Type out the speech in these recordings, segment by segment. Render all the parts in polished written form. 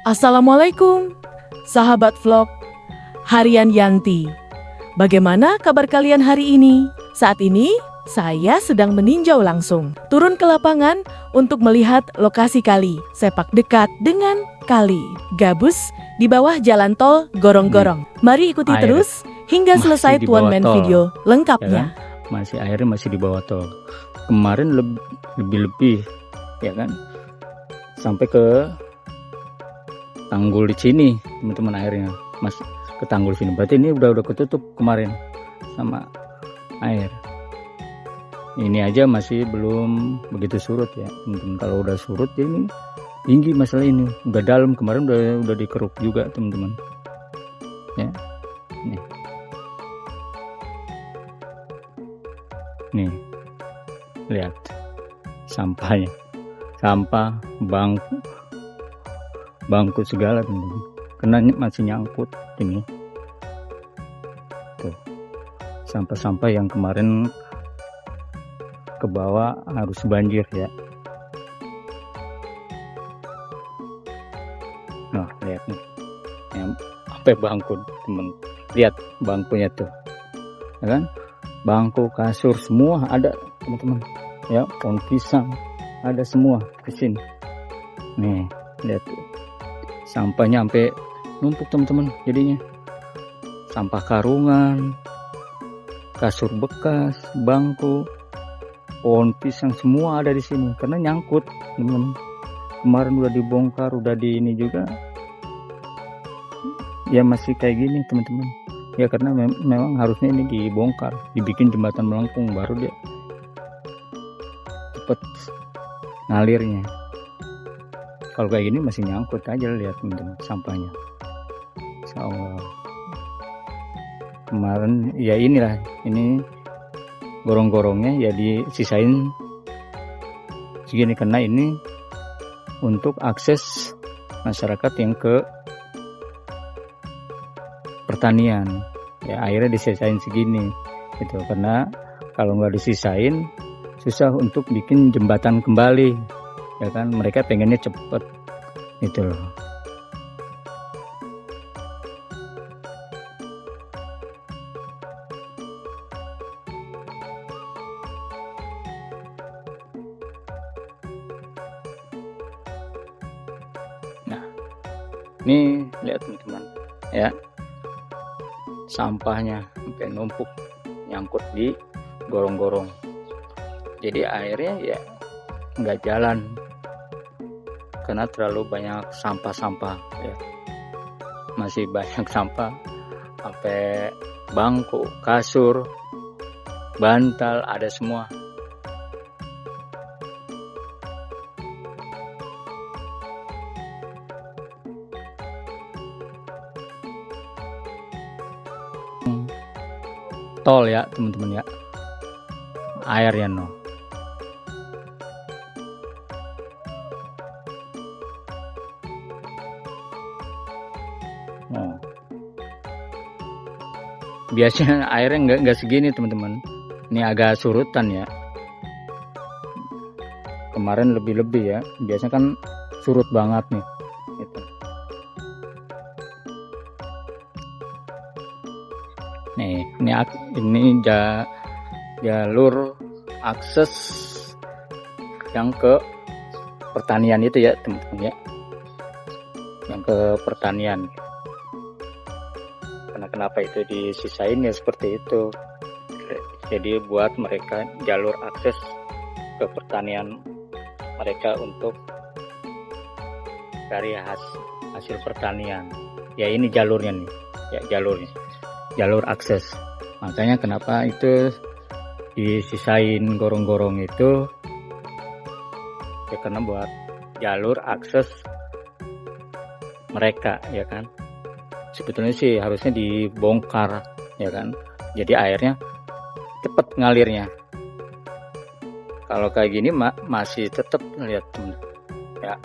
Assalamualaikum, sahabat vlog Harian Yanti. Bagaimana kabar kalian hari ini? Saat ini, saya sedang meninjau langsung. Turun ke lapangan untuk melihat lokasi kali. Sepak dekat dengan kali. Gabus di bawah jalan tol Gorong-Gorong. Mari ikuti Air terus hingga masih selesai di Tuan bawah Men tol, video ya lengkapnya. kan? Airnya masih di bawah tol. Kemarin lebih ya kan, sampai ke tanggul di sini teman-teman, airnya masih ke tanggul sini. Berarti ini udah ketutup kemarin sama air. Ini aja masih belum begitu surut ya teman-teman. Kalau udah surut ya ini tinggi masalah ini, udah dalam. Kemarin udah dikeruk juga teman-teman ya. Nih lihat sampahnya, sampah, bangku segala teman-teman, karena masih nyangkut ini tuh. Sampah-sampah yang kemarin ke bawah harus banjir ya. Nah lihat nih, yang sampai bangku teman, lihat bangkunya tuh ya kan, bangku, kasur semua ada teman-teman ya, pohon pisang ada semua di sini. Nih lihat tuh, sampahnya sampai numpuk teman-teman. Jadinya sampah karungan, kasur bekas, bangku, pohon pisang semua ada di sini karena nyangkut teman-teman. Kemarin udah dibongkar, udah di ini juga ya, masih kayak gini teman-teman ya, karena memang harusnya ini dibongkar, dibikin jembatan melengkung, baru dia cepet ngalirnya. Kalau kayak gini masih nyangkut aja, lihat teman-teman sampahnya. Insya Allah. Kemarin ya inilah, ini gorong-gorongnya ya disisain segini karena ini untuk akses masyarakat yang ke pertanian ya, airnya disisain segini gitu, karena kalau nggak disisain susah untuk bikin jembatan kembali ya kan. Mereka pengennya cepet gitu loh. Nah ini lihat teman-teman ya, sampahnya sampai numpuk nyangkut di gorong-gorong. Jadi airnya ya nggak jalan karena terlalu banyak sampah-sampah ya. Masih banyak sampah, sampai bangku, kasur, bantal ada semua. Tol ya teman-teman ya, airnya no. Oh. Biasanya airnya nggak segini teman-teman, ini agak surutan ya. Kemarin lebih ya, biasanya kan surut banget nih gitu. Nih ini jalur akses yang ke pertanian itu ya teman-teman ya, yang ke pertanian. Karena kenapa itu disisain ya seperti itu, jadi buat mereka jalur akses ke pertanian mereka untuk dari hasil pertanian ya. Ini jalurnya nih ya, jalur akses. Makanya kenapa itu disisain gorong-gorong itu ya, karena buat jalur akses mereka ya kan. Sebetulnya sih harusnya dibongkar ya kan, jadi airnya cepet ngalirnya. Kalau kayak gini masih tetap, lihat teman ya,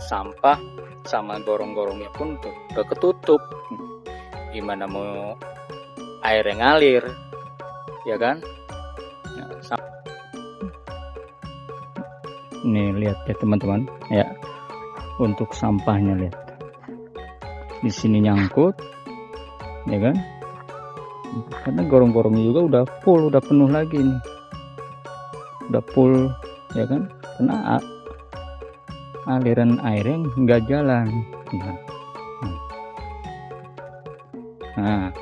sampah sama gorong-gorongnya pun udah ketutup. Gimana mau airnya ngalir ya kan. nih lihat ya teman-teman ya, untuk sampahnya lihat di sini nyangkut ya kan, karena gorong-gorongnya juga udah full, udah penuh lagi nih, udah full ya kan, karena aliran airnya nggak jalan. Nah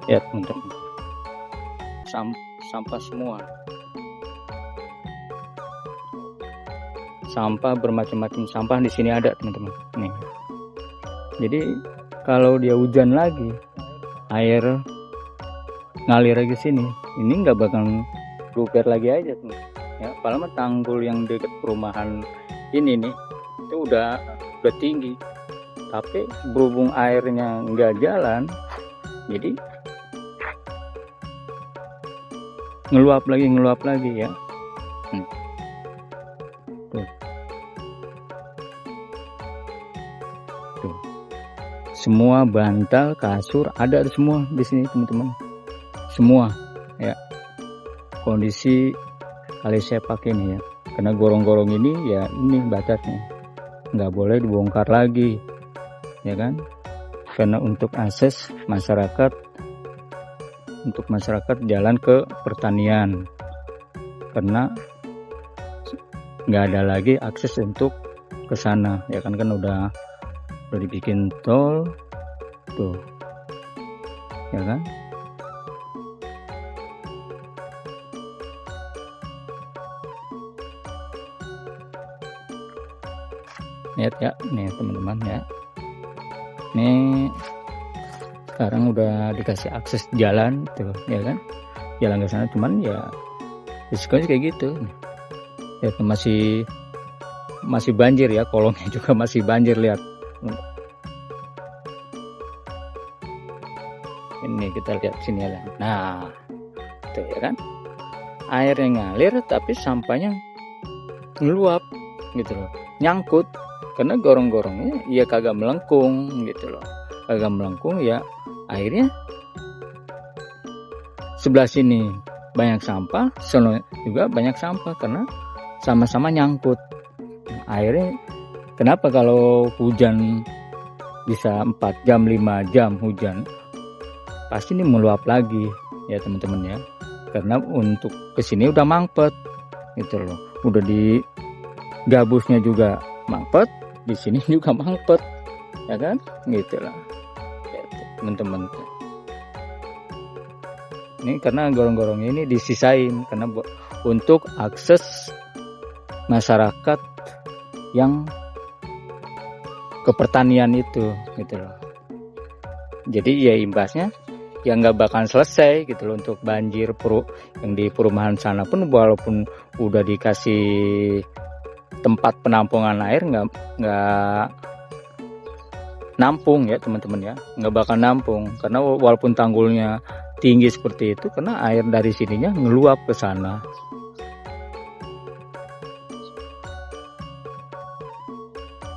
ya teman-teman, sampah semua, sampah bermacam-macam sampah di sini ada teman-teman nih. Jadi kalau dia hujan lagi, air ngalir lagi sini, ini nggak bakal luber lagi aja teman ya. Padahal tanggul yang dekat perumahan ini nih itu udah tinggi, tapi berhubung airnya nggak jalan, jadi ngeluap lagi ya. Tuh. Semua bantal, kasur ada semua di sini teman-teman, semua ya. Kondisi kali sepak ini ya, karena gorong-gorong ini ya, ini batasnya nggak boleh dibongkar lagi ya kan, karena untuk akses masyarakat, untuk masyarakat jalan ke pertanian, karena nggak ada lagi akses untuk ke sana ya kan udah dibikin tol tuh ya kan. Lihat ya nih teman-teman ya, nih sekarang udah dikasih akses jalan tuh ya kan, jalan ke sana, cuman ya risikonya kayak gitu ya, masih banjir ya, kolongnya juga masih banjir. Lihat ini, kita lihat sini ya. Nah tuh ya kan, airnya ngalir tapi sampahnya ngeluap gitu loh, nyangkut, karena gorong-gorongnya ya kagak melengkung gitu loh, kagak melengkung ya. Akhirnya sebelah sini banyak sampah, sono juga banyak sampah, karena sama-sama nyangkut. Akhirnya kenapa kalau hujan bisa 4 jam 5 jam hujan, pasti ini meluap lagi ya teman-teman ya, karena untuk kesini udah mangpet gitu loh, udah di gabusnya juga mangpet, di sini juga mangpet ya kan gitu lah ya, teman-teman. Ini karena gorong-gorong ini disisain karena untuk akses masyarakat yang ke pertanian itu gitu loh. Jadi ya imbasnya ya nggak bakal selesai gitu loh, untuk banjir yang di perumahan sana pun walaupun udah dikasih tempat penampungan air nggak nampung ya teman-teman ya, nggak bakal nampung, karena walaupun tanggulnya tinggi seperti itu, karena air dari sininya ngeluap ke sana.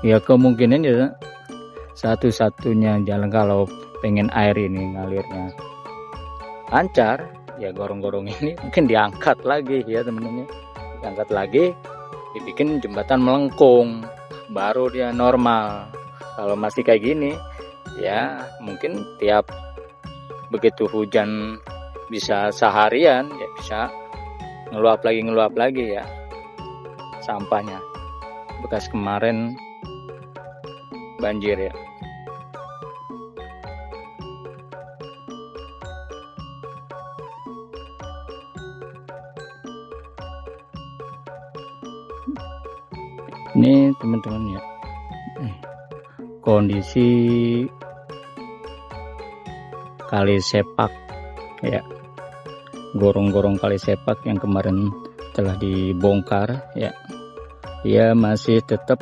Ya kemungkinan ya satu-satunya jalan kalau pengen air ini ngalirnya lancar ya, gorong-gorong ini mungkin diangkat lagi ya teman-teman, diangkat lagi, dibikin jembatan melengkung, baru dia normal. Kalau masih kayak gini ya mungkin tiap begitu hujan bisa seharian ya bisa ngeluap lagi ya sampahnya, bekas kemarin banjir ya. Ini teman-teman ya, kondisi kali sepak ya, gorong-gorong kali sepak yang kemarin telah dibongkar ya, dia masih tetap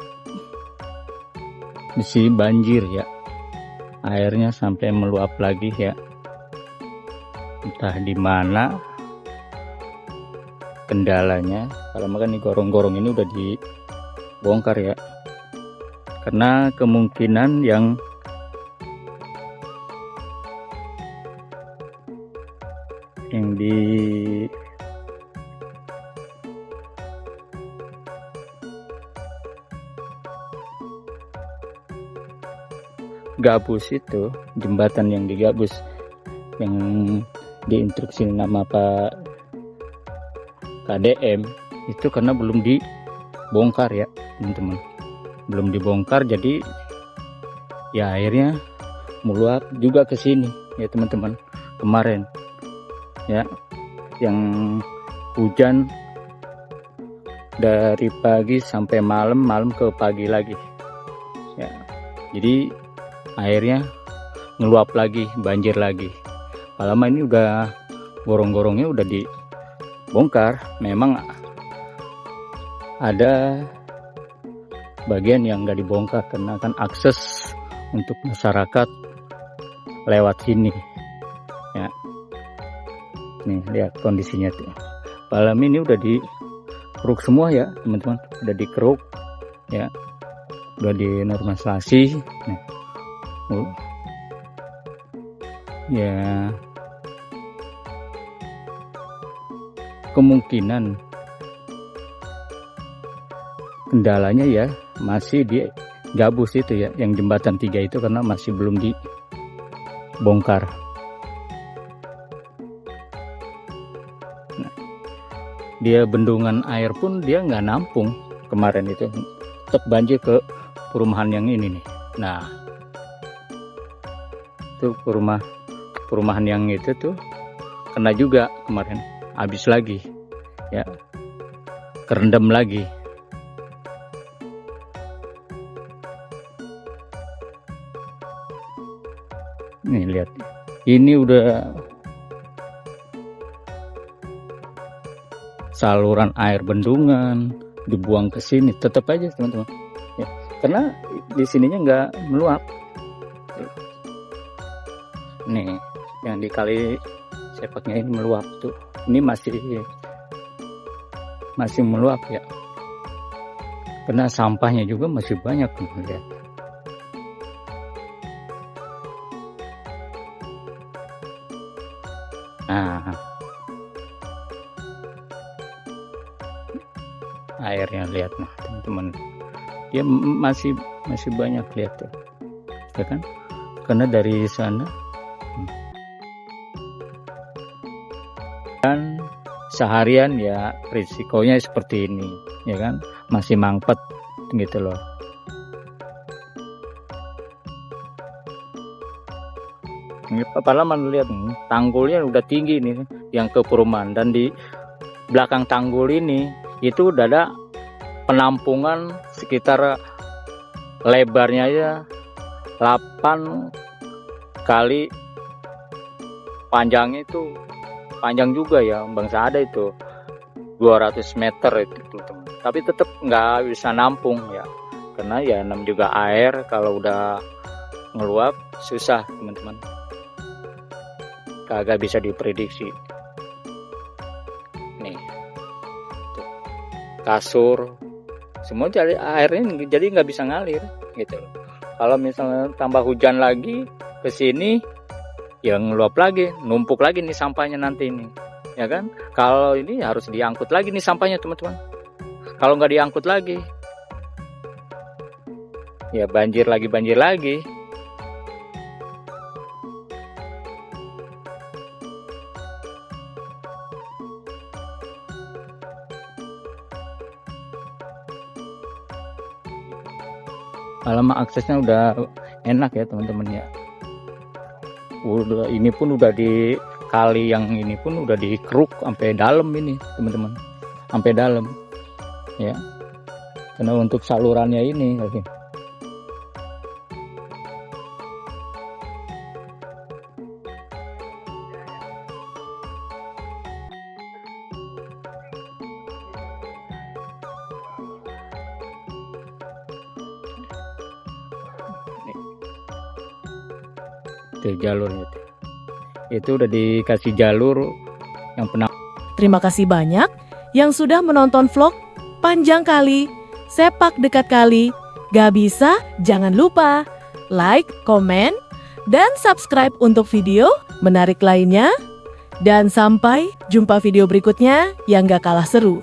masih banjir ya, airnya sampai meluap lagi ya, entah di mana kendalanya. Kalau makan nih gorong-gorong ini udah dibongkar ya, karena kemungkinan yang digabus itu, jembatan yang digabus, yang diinstruksi nama Pak KDM itu karena belum dibongkar ya teman-teman, belum dibongkar, jadi ya akhirnya meluap juga ke sini ya teman-teman. Kemarin ya yang hujan dari pagi sampai malam, malam ke pagi lagi ya, jadi airnya ngeluap lagi, banjir lagi. Lama ini udah gorong-gorongnya udah dibongkar. Memang ada bagian yang nggak dibongkar karena kan akses untuk masyarakat lewat sini ya. Nih lihat kondisinya tuh. Malam ini udah dikeruk semua ya teman-teman, udah dikeruk ya, udah dinormalisasi. Nah, ya kemungkinan kendalanya ya masih digabus itu ya, yang jembatan 3 itu karena masih belum dibongkar. Nah, dia bendungan air pun dia nggak nampung kemarin itu, tetap banjir ke perumahan yang ini nih. Nah itu perumahan yang itu tuh kena juga kemarin, habis lagi ya, kerendam lagi. Nih lihat, ini udah saluran air bendungan dibuang ke sini, tetap aja teman-teman ya, karena di sininya nggak meluap. Nih yang di kali sepaknya ini meluap tuh, ini masih meluap ya, karena sampahnya juga masih banyak lihat. Nah airnya lihat, nah teman-teman, dia masih banyak lihat tuh ya kan, karena dari sana dan seharian ya risikonya seperti ini ya kan, masih mangpet gitu loh. Ini Parlaman lihat tanggulnya udah tinggi nih yang ke perumahan, dan di belakang tanggul ini itu udah ada penampungan sekitar lebarnya ya 8 kali, panjangnya itu panjang juga ya Bang Saada, itu 200 meter itu teman-teman. Tapi tetap nggak bisa nampung ya, karena ya nam juga air kalau udah ngeluap susah teman-teman, kagak bisa diprediksi. Nih tuh, kasur semua jadi airnya jadi nggak bisa ngalir gitu. Kalau misalnya tambah hujan lagi ke sini ya ngeluap lagi, numpuk lagi nih sampahnya nanti ini ya kan. Kalau ini harus diangkut lagi nih sampahnya teman-teman. Kalau nggak diangkut lagi ya banjir lagi. Lama aksesnya udah enak ya teman-teman ya. Udah ini pun udah di kali yang ini pun udah dikeruk sampai dalam ini teman-teman, sampai dalam ya, karena untuk salurannya ini lagi. Itu jalurnya itu udah dikasih jalur yang pernah. Terima kasih banyak yang sudah menonton vlog panjang kali, sepak dekat kali. Gak bisa, jangan lupa like, komen, dan subscribe untuk video menarik lainnya. Dan sampai jumpa video berikutnya yang gak kalah seru.